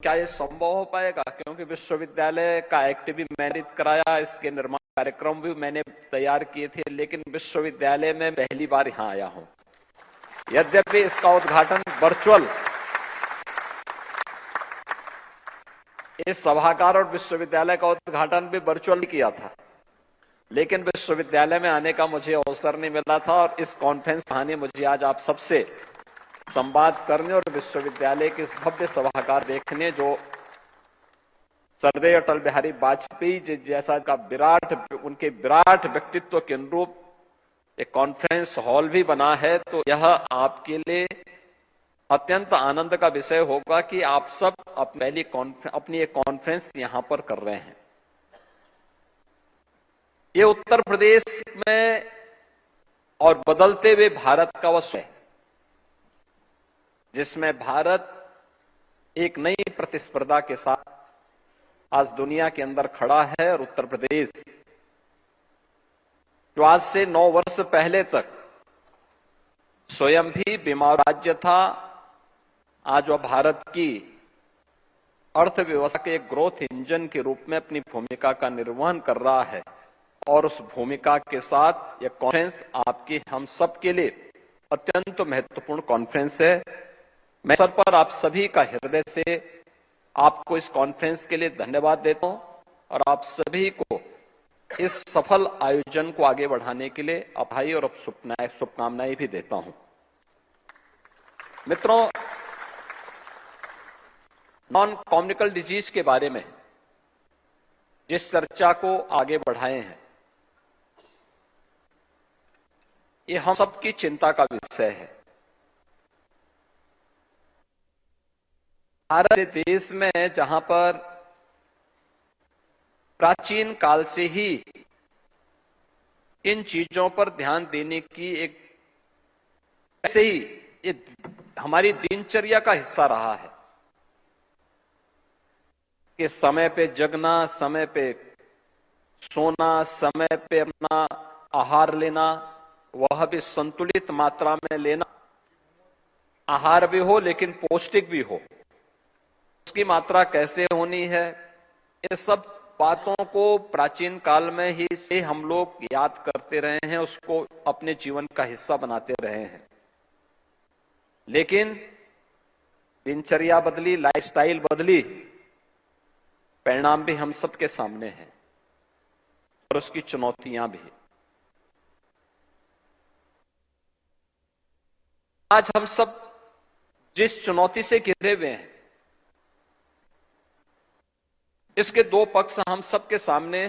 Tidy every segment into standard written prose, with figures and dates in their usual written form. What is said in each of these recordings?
क्या ये संभव हो पाएगा? क्योंकि विश्वविद्यालय का एक्ट भी मैंने कराया, इसके निर्माण कार्यक्रम भी मैंने तैयार किए थे, लेकिन विश्वविद्यालय में पहली बार यहां आया हूं। यद्यपि इसका उद्घाटन वर्चुअल इस सभागार और विश्वविद्यालय का उद्घाटन भी वर्चुअल किया था, लेकिन विश्वविद्यालय में आने का मुझे अवसर नहीं मिला था और इस कॉन्फ्रेंस आने मुझे आज आप सबसे संवाद करने और विश्वविद्यालय के इस भव्य सभागार देखने, जो सरदेव अटल बिहारी वाजपेयी जी जैसा का उनके विराट व्यक्तित्व के अनुरूप एक कॉन्फ्रेंस हॉल भी बना है, तो यह आपके लिए अत्यंत आनंद का विषय होगा कि आप सब अपनी एक कॉन्फ्रेंस यहां पर कर रहे हैं। ये उत्तर प्रदेश में और बदलते हुए भारत का वह है जिसमें भारत एक नई प्रतिस्पर्धा के साथ आज दुनिया के अंदर खड़ा है, और उत्तर प्रदेश जो आज से 9 वर्ष पहले तक स्वयं भी बीमार राज्य था, आज वह भारत की अर्थव्यवस्था के एक ग्रोथ इंजन के रूप में अपनी भूमिका का निर्वहन कर रहा है। और उस भूमिका के साथ यह कॉन्फ्रेंस आपकी हम सब के लिए अत्यंत महत्वपूर्ण कॉन्फ्रेंस है। मैं सर पर आप सभी का हृदय से आपको इस कॉन्फ्रेंस के लिए धन्यवाद देता हूं और आप सभी को इस सफल आयोजन को आगे बढ़ाने के लिए बधाई और शुभकामनाएं भी देता हूं। मित्रों, नॉन कम्युनिकेबल डिजीज के बारे में जिस चर्चा को आगे बढ़ाए हैं, ये हम सबकी चिंता का विषय है। भारत के देश में जहां पर प्राचीन काल से ही इन चीजों पर ध्यान देने की एक ऐसे ही ये हमारी दिनचर्या का हिस्सा रहा है कि समय पे जगना, समय पे सोना, समय पे अपना आहार लेना, वह भी संतुलित मात्रा में लेना, आहार भी हो लेकिन पौष्टिक भी हो, उसकी मात्रा कैसे होनी है, ये सब बातों को प्राचीन काल में ही से हम लोग याद करते रहे हैं, उसको अपने जीवन का हिस्सा बनाते रहे हैं। लेकिन दिनचर्या बदली, लाइफस्टाइल बदली, परिणाम भी हम सबके सामने हैं और उसकी चुनौतियां भी। आज हम सब जिस चुनौती से घिरे हुए हैं, इसके 2 पक्ष हम सबके सामने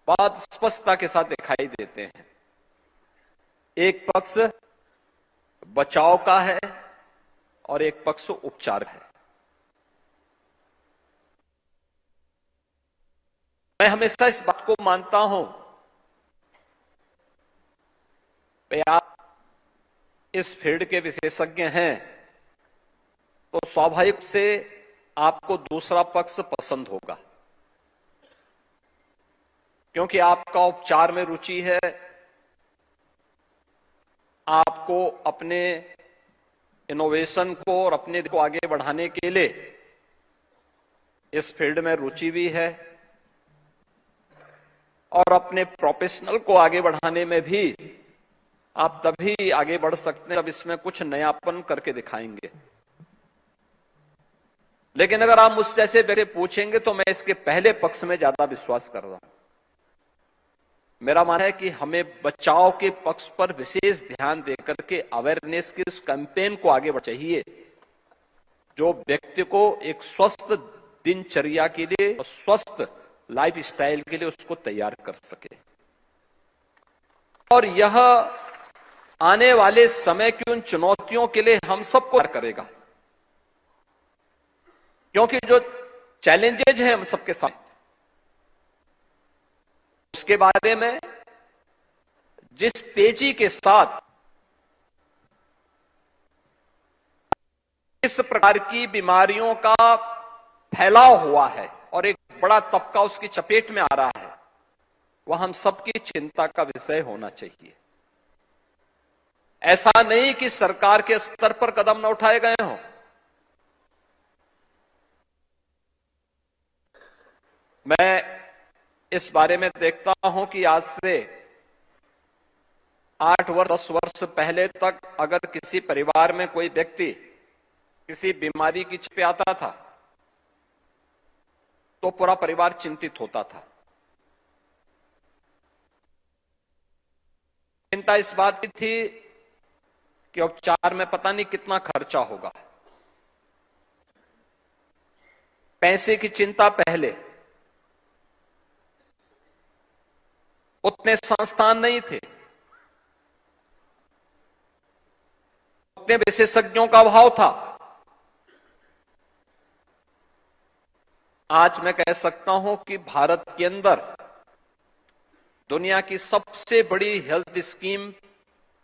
बहुत स्पष्टता के साथ दिखाई देते हैं। एक पक्ष बचाव का है और एक पक्ष उपचार है। मैं हमेशा इस बात को मानता हूं कि आप इस फील्ड के विशेषज्ञ हैं तो स्वाभाविक से आपको दूसरा पक्ष पसंद होगा, क्योंकि आपका उपचार में रुचि है, आपको अपने इनोवेशन को और अपने को आगे बढ़ाने के लिए इस फील्ड में रुचि भी है, और अपने प्रोफेशनल को आगे बढ़ाने में भी आप तभी आगे बढ़ सकते हैं जब इसमें कुछ नयापन करके दिखाएंगे। लेकिन अगर आप मुझसे ऐसे वैसे पूछेंगे तो मैं इसके पहले पक्ष में ज्यादा विश्वास कर रहा हूं। मेरा मानना है कि हमें बचाव के पक्ष पर विशेष ध्यान देकर के अवेयरनेस के उस कैंपेन को आगे बढ़ाना चाहिए जो व्यक्ति को एक स्वस्थ दिनचर्या के लिए और स्वस्थ लाइफ स्टाइल के लिए उसको तैयार कर सके। और यह आने वाले समय की उन चुनौतियों के लिए हम सबको तैयार करेगा, क्योंकि जो चैलेंजेज हैं हम सबके सामने, उसके बारे में जिस तेजी के साथ इस प्रकार की बीमारियों का फैलाव हुआ है और एक बड़ा तबका उसकी चपेट में आ रहा है, वह हम सबकी चिंता का विषय होना चाहिए। ऐसा नहीं कि सरकार के स्तर पर कदम न उठाए गए हों, मैं इस बारे में देखता हूं कि आज से 8 वर्ष 10 वर्ष पहले तक अगर किसी परिवार में कोई व्यक्ति किसी बीमारी की चपेट आता था तो पूरा परिवार चिंतित होता था। चिंता इस बात की थी कि उपचार में पता नहीं कितना खर्चा होगा। पैसे की चिंता पहले, उतने संस्थान नहीं थे, उतने विशेषज्ञों का अभाव था। आज मैं कह सकता हूं कि भारत के अंदर दुनिया की सबसे बड़ी health scheme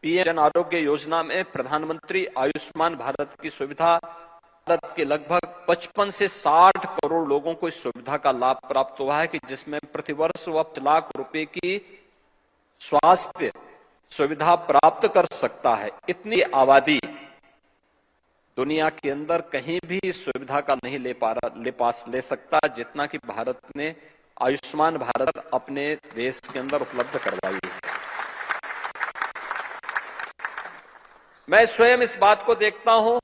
PM Jan Arogya Yojana में प्रधानमंत्री आयुष्मान भारत की सुविधा, भारत के लगभग 55 से 60 करोड़ लोगों को इस सुविधा का लाभ प्राप्त हुआ है कि जिसमें प्रतिवर्ष वह 5 लाख रुपए की स्वास्थ्य सुविधा प्राप्त कर सकता है। इतनी आबादी दुनिया के अंदर कहीं भी इस सुविधा का नहीं ले सकता जितना कि भारत ने आयुष्मान भारत अपने देश के अंदर उपलब्ध करवाई है। मैं स्वयं इस बात को देखता हूं,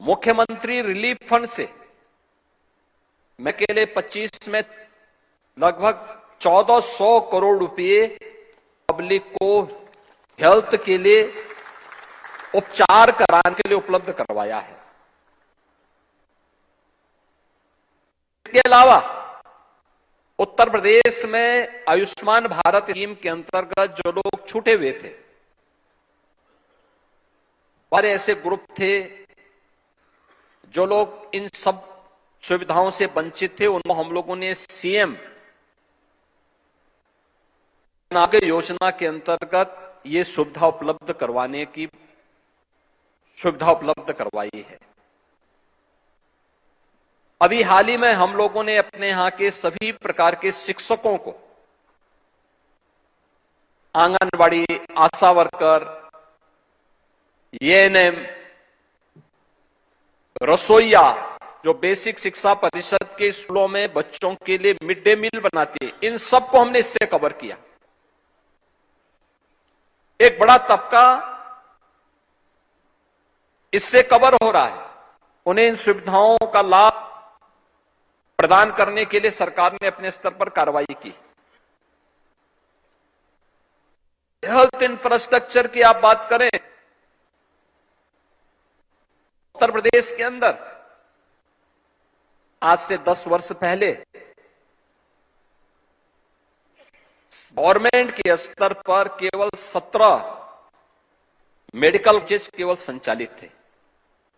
मुख्यमंत्री रिलीफ फंड से मैं अकेले 25 में लगभग 1400 करोड़ रुपए पब्लिक को हेल्थ के लिए, उपचार कराने के लिए उपलब्ध करवाया है। इसके अलावा उत्तर प्रदेश में आयुष्मान भारत स्कीम के अंतर्गत जो लोग छूटे हुए थे, बड़े ऐसे ग्रुप थे जो लोग इन सब सुविधाओं से वंचित थे, उनको हम लोगों ने सीएम योजना के अंतर्गत ये सुविधा उपलब्ध करवाई है। अभी हाल ही में हम लोगों ने अपने यहां के सभी प्रकार के शिक्षकों को, आंगनबाड़ी, आशा वर्कर, एएनएम, रसोईया, जो बेसिक शिक्षा परिषद के स्कूलों में बच्चों के लिए मिड डे मील बनाती है, इन सबको हमने इससे कवर किया। एक बड़ा तबका इससे कवर हो रहा है। उन्हें इन सुविधाओं का लाभ प्रदान करने के लिए सरकार ने अपने स्तर पर कार्रवाई की। हेल्थ इंफ्रास्ट्रक्चर की आप बात करें, उत्तर प्रदेश के अंदर आज से 10 वर्ष पहले गवर्नमेंट के स्तर पर केवल 17 मेडिकल कॉलेज केवल संचालित थे।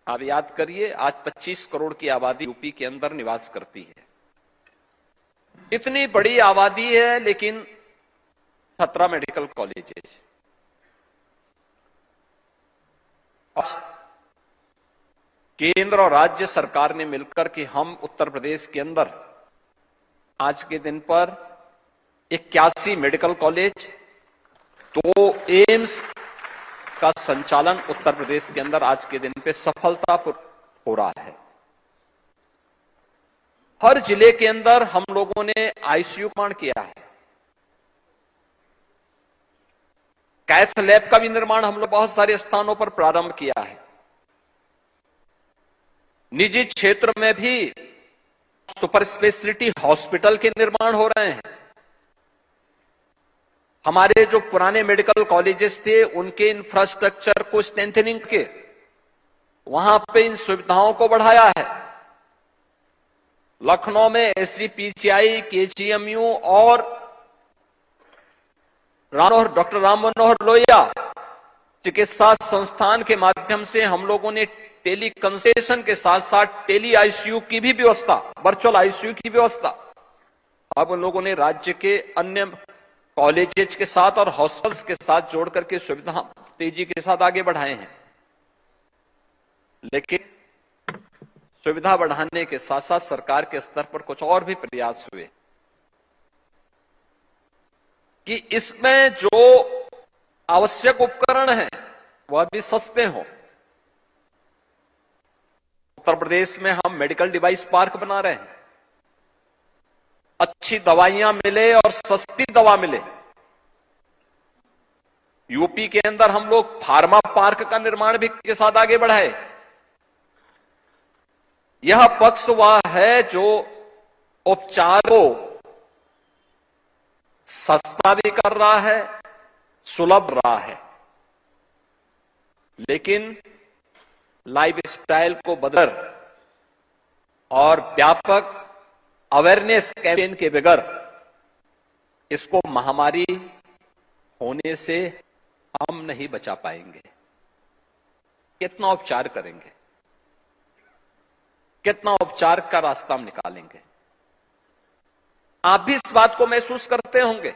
आप याद करिए, आज 25 करोड़ की आबादी यूपी के अंदर निवास करती है। इतनी बड़ी आबादी है लेकिन 17 मेडिकल कॉलेजेस। केंद्र और राज्य सरकार ने मिलकर के हम उत्तर प्रदेश के अंदर आज के दिन पर 81 मेडिकल कॉलेज, 2 एम्स का संचालन उत्तर प्रदेश के अंदर आज के दिन पे सफलतापूर्वक हो रहा है। हर जिले के अंदर हम लोगों ने आईसीयू निर्माण किया है। कैथ लैब का भी निर्माण हम लोग बहुत सारे स्थानों पर प्रारंभ किया है। निजी क्षेत्र में भी सुपर स्पेशलिटी हॉस्पिटल के निर्माण हो रहे हैं। हमारे जो पुराने मेडिकल कॉलेजेस थे उनके इंफ्रास्ट्रक्चर को स्ट्रेंथनिंग के वहां पे इन सुविधाओं को बढ़ाया है। लखनऊ में एसजीपीजीआई, केजीएमयू और डॉक्टर राम मनोहर लोहिया चिकित्सा संस्थान के माध्यम से हम लोगों ने टेली कंसल्टेशन के साथ साथ टेली आईसीयू की भी व्यवस्था, वर्चुअल आईसीयू की व्यवस्था अब उन लोगों ने राज्य के अन्य कॉलेजेस के साथ और हॉस्पिटल्स के साथ जोड़ करके सुविधा तेजी के साथ आगे बढ़ाए हैं। लेकिन सुविधा बढ़ाने के साथ साथ सरकार के स्तर पर कुछ और भी प्रयास हुए कि इसमें जो आवश्यक उपकरण हैं वह भी सस्ते हों। उत्तर प्रदेश में हम मेडिकल डिवाइस पार्क बना रहे हैं। अच्छी दवाइयां मिले और सस्ती दवा मिले। यूपी के अंदर हम लोग फार्मा पार्क का निर्माण भी के साथ आगे बढ़ाए। यह पक्ष वह है जो उपचार को सस्ता भी कर रहा है, सुलभ रहा है, लेकिन लाइफस्टाइल को बदल और व्यापक अवेयरनेस कैंपेन के बगैर इसको महामारी होने से हम नहीं बचा पाएंगे। कितना उपचार करेंगे, कितना उपचार का रास्ता हम निकालेंगे। आप भी इस बात को महसूस करते होंगे।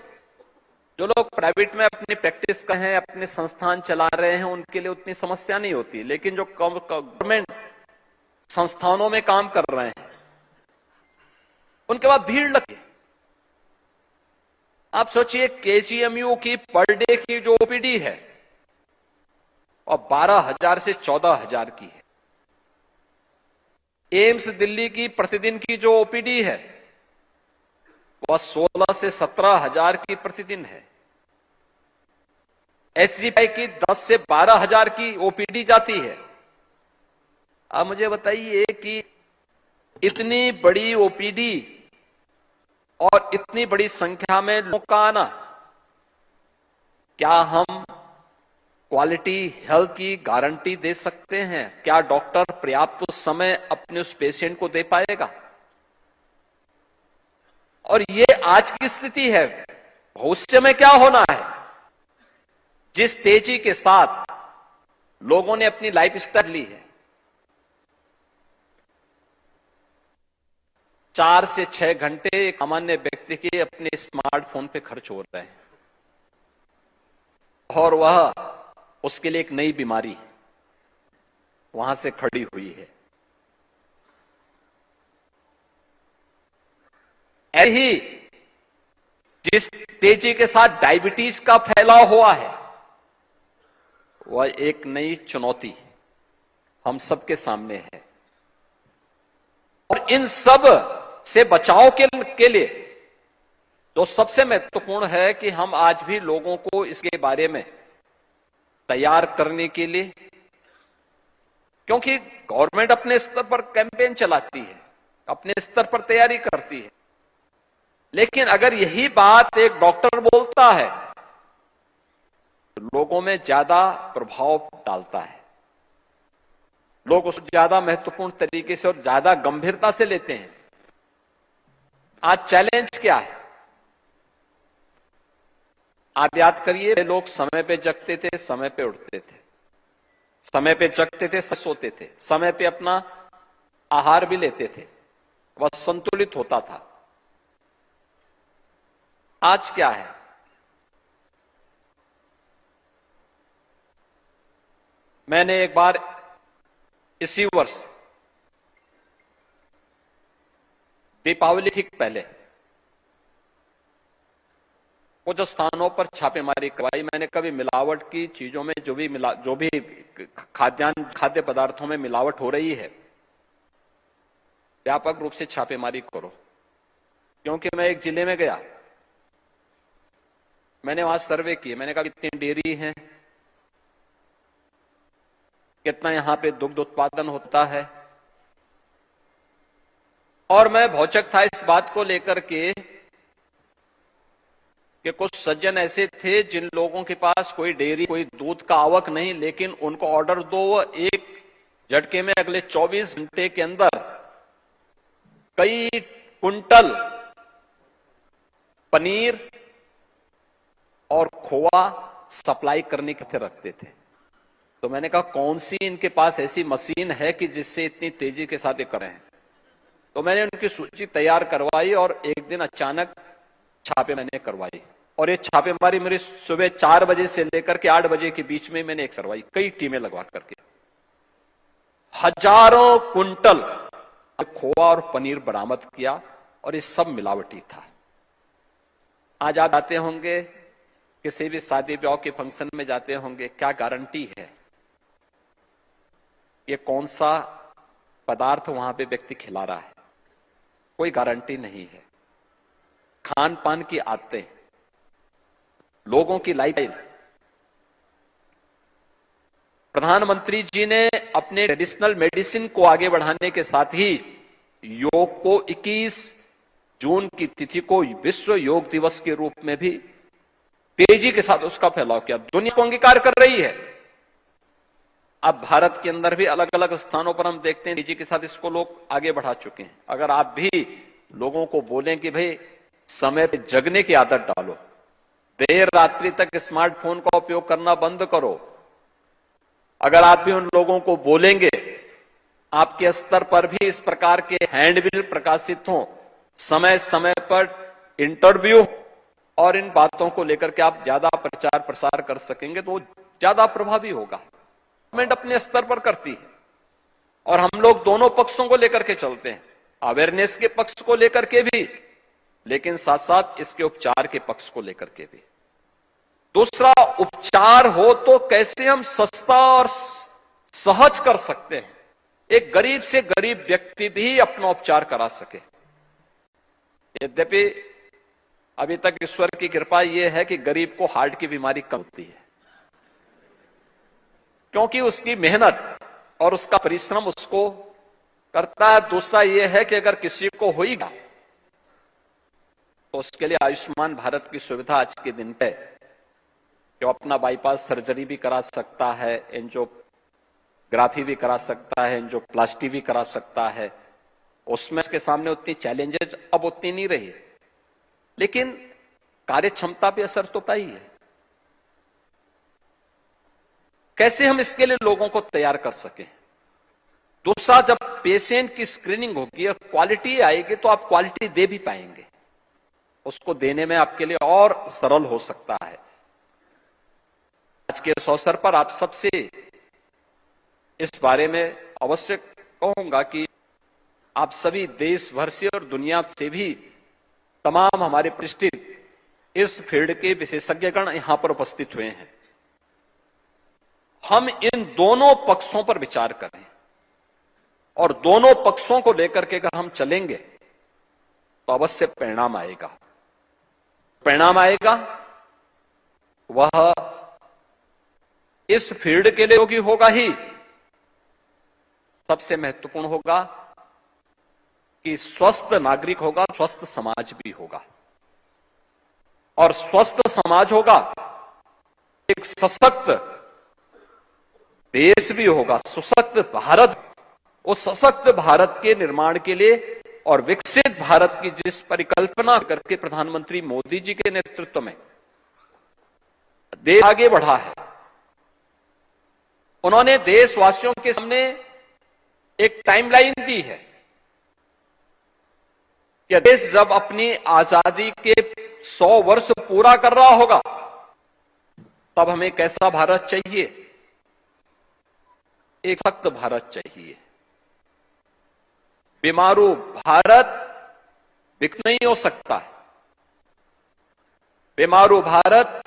जो लोग प्राइवेट में अपनी प्रैक्टिस कर हैं, अपने संस्थान चला रहे हैं, उनके लिए उतनी समस्या नहीं होती, लेकिन जो गवर्नमेंट संस्थानों में काम कर रहे हैं उनके बाद भीड़ लगे। आप सोचिए केजीएमयू की पर डे की जो ओपीडी है और 12,000 से 14,000 की है। एम्स दिल्ली की प्रतिदिन की जो ओपीडी है वह 16 से 17,000 की प्रतिदिन है। एसजीपीआई की 10 से 12,000 की ओपीडी जाती है। अब मुझे बताइए कि इतनी बड़ी ओपीडी और इतनी बड़ी संख्या में लोगों का आना, क्या हम क्वालिटी हेल्थ की गारंटी दे सकते हैं? क्या डॉक्टर पर्याप्त समय अपने उस पेशेंट को दे पाएगा? और ये आज की स्थिति है। भविष्य में क्या होना है? जिस तेजी के साथ लोगों ने अपनी लाइफस्टाइल ली है, 4 से 6 घंटे एक सामान्य व्यक्ति के अपने स्मार्टफोन पे खर्च हो रहे हैं, और वह उसके लिए एक नई बीमारी वहां से खड़ी हुई है। यही जिस तेजी के साथ डायबिटीज का फैलाव हुआ है, वह एक नई चुनौती हम सबके सामने है। और इन सब से बचाव के लिए तो सबसे महत्वपूर्ण है कि हम आज भी लोगों को इसके बारे में तैयार करने के लिए, क्योंकि गवर्नमेंट अपने स्तर पर कैंपेन चलाती है, अपने स्तर पर तैयारी करती है, लेकिन अगर यही बात एक डॉक्टर बोलता है तो लोगों में ज्यादा प्रभाव डालता है। लोग उसको ज्यादा महत्वपूर्ण तरीके से और ज्यादा गंभीरता से लेते हैं। आज चैलेंज क्या है? आप याद करिए, लोग समय पे जगते थे, समय पे उठते थे, समय पे जगते थे, सोते थे, समय पे अपना आहार भी लेते थे, वह संतुलित होता था। आज क्या है? मैंने एक बार इसी वर्ष दीपावली ठीक पहले कुछ स्थानों पर छापेमारी करवाई। मैंने कभी मिलावट की चीजों में जो भी खाद्य पदार्थों में मिलावट हो रही है, व्यापक रूप से छापेमारी करो। क्योंकि मैं एक जिले में गया, मैंने वहां सर्वे किए, मैंने कहा कितनी डेयरी है, कितना यहां पे दुग्ध उत्पादन होता है। और मैं भौचक था इस बात को लेकर के कि कुछ सज्जन ऐसे थे जिन लोगों के पास कोई डेयरी, कोई दूध का आवक नहीं, लेकिन उनको ऑर्डर दो, वो एक झटके में अगले 24 घंटे के अंदर कई कुंटल पनीर और खोआ सप्लाई करने के रखते थे। तो मैंने कहा कौन सी इनके पास ऐसी मशीन है कि जिससे इतनी तेजी के साथ ये कर रहे हैं? तो मैंने उनकी सूची तैयार करवाई और एक दिन अचानक छापे मैंने करवाई। और ये छापेमारी मेरी सुबह 4 बजे से लेकर के 8 बजे के बीच में मैंने एक करवाई, कई टीमें लगवा करके। हजारों कुंटल खोआ और पनीर बरामद किया, और ये सब मिलावटी था। आज आप जाते होंगे, किसी भी शादी ब्याह के फंक्शन में जाते होंगे, क्या गारंटी है ये कौन सा पदार्थ वहां पे व्यक्ति खिला रहा है? कोई गारंटी नहीं है। खान पान की आदतें, लोगों की लाइफस्टाइल। प्रधानमंत्री जी ने अपने ट्रेडिशनल मेडिसिन को आगे बढ़ाने के साथ ही योग को 21 जून की तिथि को विश्व योग दिवस के रूप में भी तेजी के साथ उसका फैलाव किया। दुनिया को अंगीकार कर रही है। अब भारत के अंदर भी अलग अलग स्थानों पर हम देखते हैं तेजी के साथ इसको लोग आगे बढ़ा चुके हैं। अगर आप भी लोगों को बोलें कि भाई समय पे जगने की आदत डालो, देर रात्रि तक स्मार्टफोन का उपयोग करना बंद करो, अगर आप भी उन लोगों को बोलेंगे, आपके स्तर पर भी इस प्रकार के हैंडबिल प्रकाशित हों, समय समय पर इंटरव्यू और इन बातों को लेकर के आप ज्यादा प्रचार प्रसार कर सकेंगे तो ज्यादा प्रभावी होगा। गवर्नमेंट अपने स्तर पर करती है और हम लोग दोनों पक्षों को लेकर के चलते हैं, अवेयरनेस के पक्ष को लेकर के भी, लेकिन साथ साथ इसके उपचार के पक्ष को लेकर के भी। दूसरा, उपचार हो तो कैसे हम सस्ता और सहज कर सकते हैं, एक गरीब से गरीब व्यक्ति भी अपना उपचार करा सके। यद्यपि अभी तक ईश्वर की कृपा यह है कि गरीब को हार्ट की बीमारी कम होती है, क्योंकि उसकी मेहनत और उसका परिश्रम उसको करता है। दूसरा यह है कि अगर किसी को होगा तो उसके लिए आयुष्मान भारत की सुविधा आज के दिन पे जो अपना बाईपास सर्जरी भी करा सकता है, एंजियोग्राफी भी करा सकता है, एंजियोप्लास्टी भी करा सकता है। उसमें उसके सामने उतनी चैलेंजेस अब उतनी नहीं रही, लेकिन कार्य क्षमता पे असर तो पाई है। कैसे हम इसके लिए लोगों को तैयार कर सकें। दूसरा, जब पेशेंट की स्क्रीनिंग होगी और क्वालिटी आएगी तो आप क्वालिटी दे भी पाएंगे, उसको देने में आपके लिए और सरल हो सकता है। आज के इस अवसर पर आप सबसे इस बारे में अवश्य कहूंगा कि आप सभी देश भर से और दुनिया से भी तमाम हमारे प्रतिष्ठित इस फील्ड के विशेषज्ञगण यहां पर उपस्थित हुए हैं। हम इन दोनों पक्षों पर विचार करें और दोनों पक्षों को लेकर के अगर हम चलेंगे तो अवश्य परिणाम आएगा। परिणाम आएगा वह इस फील्ड के लिए योगी होगा ही, सबसे महत्वपूर्ण होगा कि स्वस्थ नागरिक होगा, स्वस्थ समाज भी होगा। और स्वस्थ समाज होगा, एक सशक्त देश भी होगा, सशक्त भारत। उस सशक्त भारत के निर्माण के लिए और विकसित भारत की जिस परिकल्पना करके प्रधानमंत्री मोदी जी के नेतृत्व में देश आगे बढ़ा है, उन्होंने देशवासियों के सामने एक टाइमलाइन दी है कि देश जब अपनी आजादी के 100 वर्ष पूरा कर रहा होगा तब हमें कैसा भारत चाहिए, एक सशक्त भारत चाहिए। बीमारू भारत विकसित नहीं हो सकता है, बीमारू भारत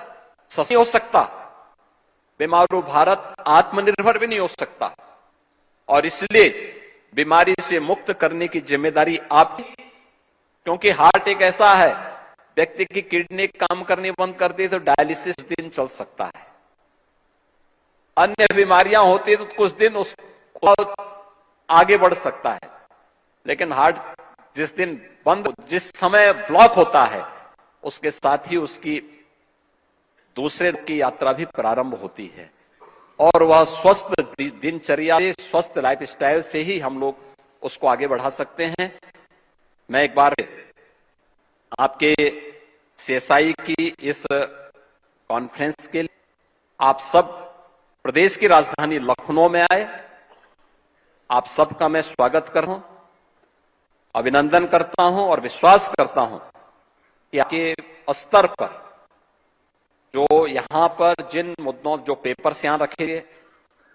सशक्त नहीं हो सकता, बीमारू भारत आत्मनिर्भर भी नहीं हो सकता। और इसलिए बीमारी से मुक्त करने की जिम्मेदारी आपकी, क्योंकि हार्ट एक ऐसा है, व्यक्ति की किडनी काम करनी बंद कर दी तो डायलिसिस दिन चल सकता है, अन्य बीमारियां होती तो कुछ दिन उसको आगे बढ़ सकता है, लेकिन हार्ट जिस दिन बंद, जिस समय ब्लॉक होता है, उसके साथ ही उसकी दूसरे की यात्रा भी प्रारंभ होती है। और वह स्वस्थ दिनचर्या, स्वस्थ लाइफस्टाइल से ही हम लोग उसको आगे बढ़ा सकते हैं। मैं एक बार आपके सीएसआई की इस कॉन्फ्रेंस के लिए आप सब प्रदेश की राजधानी लखनऊ में आए, आप सबका मैं स्वागत करता हूं, अभिनंदन करता हूं और विश्वास करता हूं कि आपके स्तर पर जो यहां पर जिन मुद्दों, जो पेपर्स यहां रखेंगे,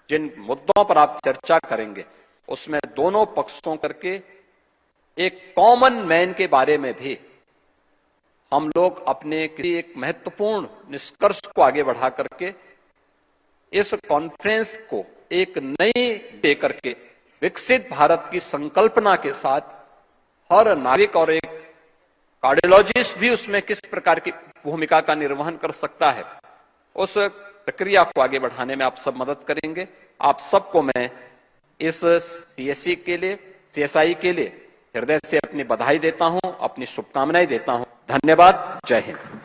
जिन मुद्दों पर आप चर्चा करेंगे, उसमें दोनों पक्षों करके एक कॉमन मैन के बारे में भी हम लोग अपने किसी एक महत्वपूर्ण निष्कर्ष को आगे बढ़ा करके इस कॉन्फ्रेंस को एक नई दे करके विकसित भारत की संकल्पना के साथ हर नागरिक और एक कार्डियोलॉजिस्ट भी उसमें किस प्रकार की भूमिका का निर्वहन कर सकता है, उस प्रक्रिया को आगे बढ़ाने में आप सब मदद करेंगे। आप सबको मैं इस सीएससी के लिए, सीएसआई के लिए हृदय से अपनी बधाई देता हूं, अपनी शुभकामनाएं देता हूं। धन्यवाद। जय हिंद।